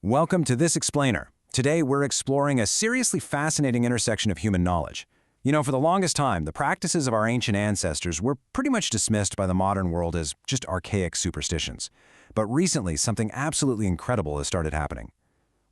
Welcome to This Explainer. Today we're exploring a seriously fascinating intersection of human knowledge. For the longest time, the practices of our ancient ancestors were pretty much dismissed by the modern world as just archaic superstitions. But recently, something absolutely incredible has started happening.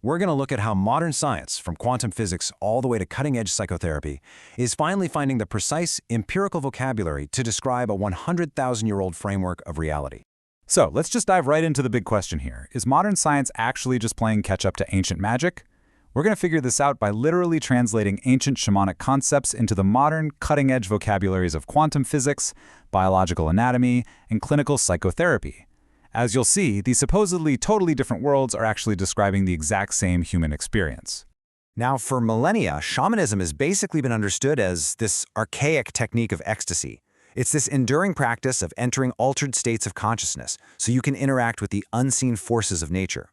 We're going to look at how modern science, from quantum physics all the way to cutting-edge psychotherapy, is finally finding the precise empirical vocabulary to describe a 100,000-year-old framework of reality. So let's just dive right into the big question here. Is modern science actually just playing catch-up to ancient magic? We're going to figure this out by literally translating ancient shamanic concepts into the modern, cutting-edge vocabularies of quantum physics, biological anatomy, and clinical psychotherapy. As you'll see, these supposedly totally different worlds are actually describing the exact same human experience. Now, for millennia, shamanism has basically been understood as this archaic technique of ecstasy. It's this enduring practice of entering altered states of consciousness so you can interact with the unseen forces of nature.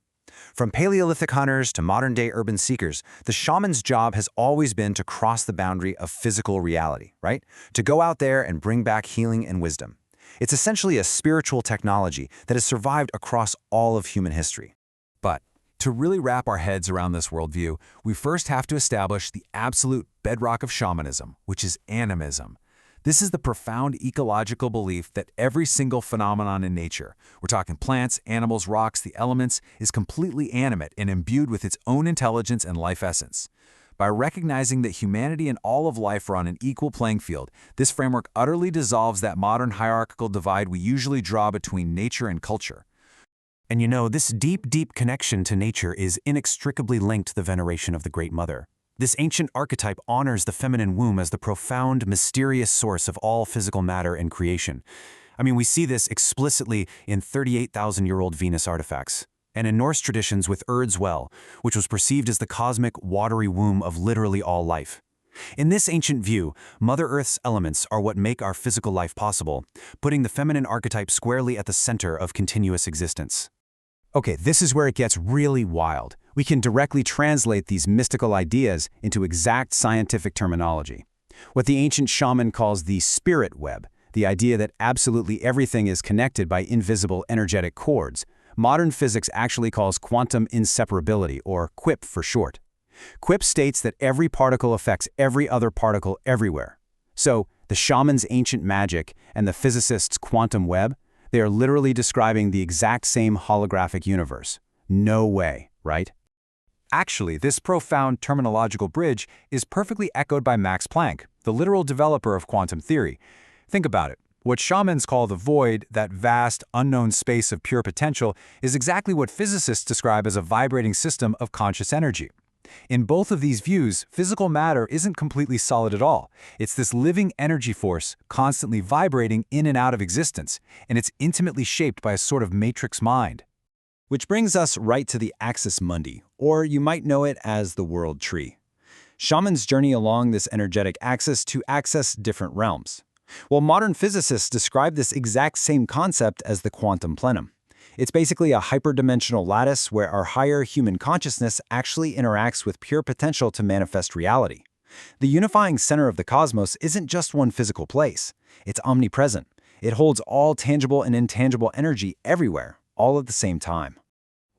From Paleolithic hunters to modern-day urban seekers, the shaman's job has always been to cross the boundary of physical reality, right? To go out there and bring back healing and wisdom. It's essentially a spiritual technology that has survived across all of human history. But to really wrap our heads around this worldview, we first have to establish the absolute bedrock of shamanism, which is animism. This is the profound ecological belief that every single phenomenon in nature, we're talking plants, animals, rocks, the elements, is completely animate and imbued with its own intelligence and life essence. By recognizing that humanity and all of life are on an equal playing field, this framework utterly dissolves that modern hierarchical divide we usually draw between nature and culture. And this deep connection to nature is inextricably linked to the veneration of the Great Mother. This ancient archetype honors the feminine womb as the profound, mysterious source of all physical matter and creation. We see this explicitly in 38,000-year-old Venus artifacts, and in Norse traditions with Urd's well, which was perceived as the cosmic, watery womb of literally all life. In this ancient view, Mother Earth's elements are what make our physical life possible, putting the feminine archetype squarely at the center of continuous existence. Okay, this is where it gets really wild. We can directly translate these mystical ideas into exact scientific terminology. What the ancient shaman calls the spirit web, the idea that absolutely everything is connected by invisible energetic cords, modern physics actually calls quantum inseparability, or QIP for short. QIP states that every particle affects every other particle everywhere. So, the shaman's ancient magic and the physicist's quantum web, they are literally describing the exact same holographic universe. No way, right? Actually, this profound terminological bridge is perfectly echoed by Max Planck, the literal developer of quantum theory. Think about it. What shamans call the void, that vast, unknown space of pure potential, is exactly what physicists describe as a vibrating system of conscious energy. In both of these views, physical matter isn't completely solid at all. It's this living energy force constantly vibrating in and out of existence, and it's intimately shaped by a sort of matrix mind. Which brings us right to the axis mundi, or you might know it as the world tree. Shamans journey along this energetic axis to access different realms. Well, modern physicists describe this exact same concept as the quantum plenum. It's basically a hyperdimensional lattice where our higher human consciousness actually interacts with pure potential to manifest reality. The unifying center of the cosmos isn't just one physical place. It's omnipresent. It holds all tangible and intangible energy everywhere, all at the same time.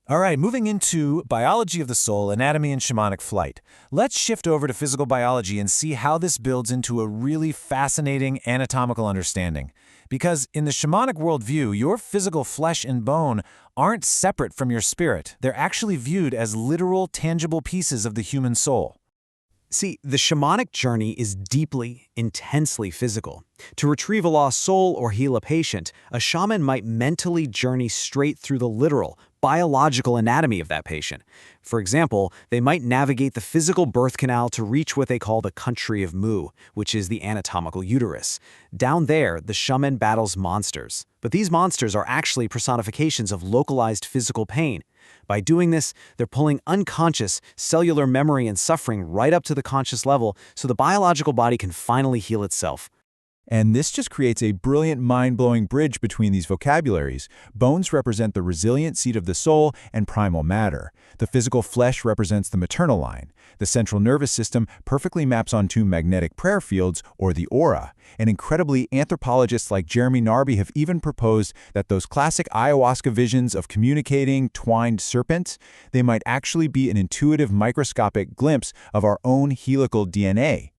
All right, moving into biology of the soul, anatomy, and shamanic flight. Let's shift over to physical biology and see how this builds into a really fascinating anatomical understanding. Because in the shamanic worldview, your physical flesh and bone aren't separate from your spirit. They're actually viewed as literal, tangible pieces of the human soul. See, the shamanic journey is deeply, intensely physical. To retrieve a lost soul or heal a patient, a shaman might mentally journey straight through the literal, biological anatomy of that patient. For example, they might navigate the physical birth canal to reach what they call the country of Mu, which is the anatomical uterus. Down there, the shaman battles monsters. But these monsters are actually personifications of localized physical pain. By doing this, they're pulling unconscious, cellular memory and suffering right up to the conscious level so the biological body can finally heal itself. And this just creates a brilliant, mind-blowing bridge between these vocabularies. Bones represent the resilient seat of the soul and primal matter. The physical flesh represents the maternal line. The central nervous system perfectly maps onto magnetic prayer fields, or the aura. And incredibly, anthropologists like Jeremy Narby have even proposed that those classic ayahuasca visions of communicating twined serpents, they might actually be an intuitive microscopic glimpse of our own helical DNA.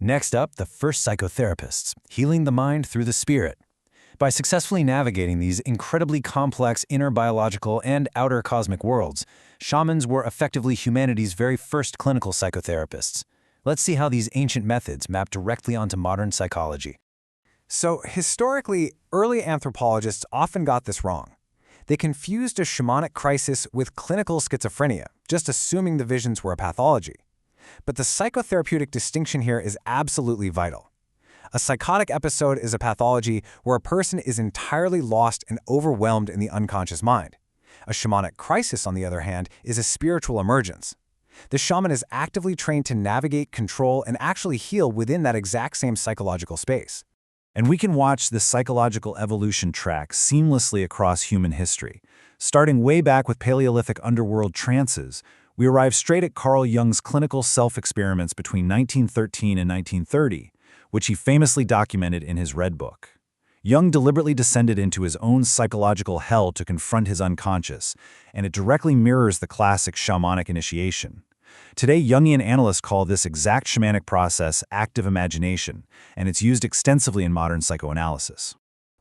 Next up, the first psychotherapists, healing the mind through the spirit. By successfully navigating these incredibly complex inner biological and outer cosmic worlds, shamans were effectively humanity's very first clinical psychotherapists. Let's see how these ancient methods map directly onto modern psychology. So, historically, early anthropologists often got this wrong. They confused a shamanic crisis with clinical schizophrenia, just assuming the visions were a pathology. But the psychotherapeutic distinction here is absolutely vital. A psychotic episode is a pathology where a person is entirely lost and overwhelmed in the unconscious mind. A shamanic crisis, on the other hand, is a spiritual emergence. The shaman is actively trained to navigate, control, and actually heal within that exact same psychological space. And we can watch this psychological evolution track seamlessly across human history. Starting way back with Paleolithic underworld trances, we arrive straight at Carl Jung's clinical self-experiments between 1913 and 1930, which he famously documented in his Red Book. Jung deliberately descended into his own psychological hell to confront his unconscious, and it directly mirrors the classic shamanic initiation. Today, Jungian analysts call this exact shamanic process active imagination, and it's used extensively in modern psychoanalysis.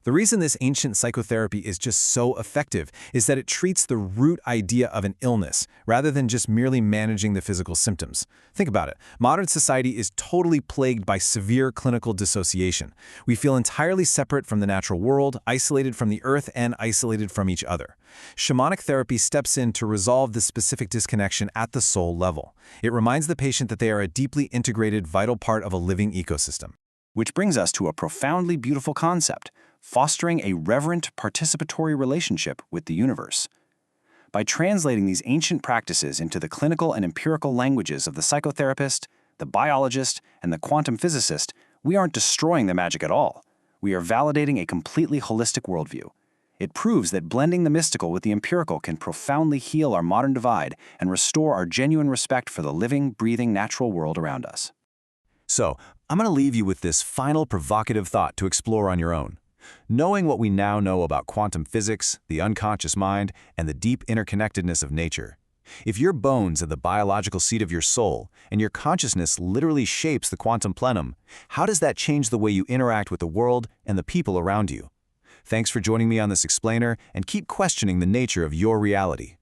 The reason this ancient psychotherapy is just so effective is that it treats the root idea of an illness, rather than just merely managing the physical symptoms. Think about it. Modern society is totally plagued by severe clinical dissociation. We feel entirely separate from the natural world, isolated from the earth, and isolated from each other. Shamanic therapy steps in to resolve this specific disconnection at the soul level. It reminds the patient that they are a deeply integrated, vital part of a living ecosystem. Which brings us to a profoundly beautiful concept: fostering a reverent, participatory relationship with the universe. By translating these ancient practices into the clinical and empirical languages of the psychotherapist, the biologist, and the quantum physicist, we aren't destroying the magic at all. We are validating a completely holistic worldview. It proves that blending the mystical with the empirical can profoundly heal our modern divide and restore our genuine respect for the living, breathing, natural world around us. So, I'm going to leave you with this final provocative thought to explore on your own. Knowing what we now know about quantum physics, the unconscious mind, and the deep interconnectedness of nature, if your bones are the biological seat of your soul, and your consciousness literally shapes the quantum plenum, how does that change the way you interact with the world and the people around you? Thanks for joining me on this explainer, and keep questioning the nature of your reality.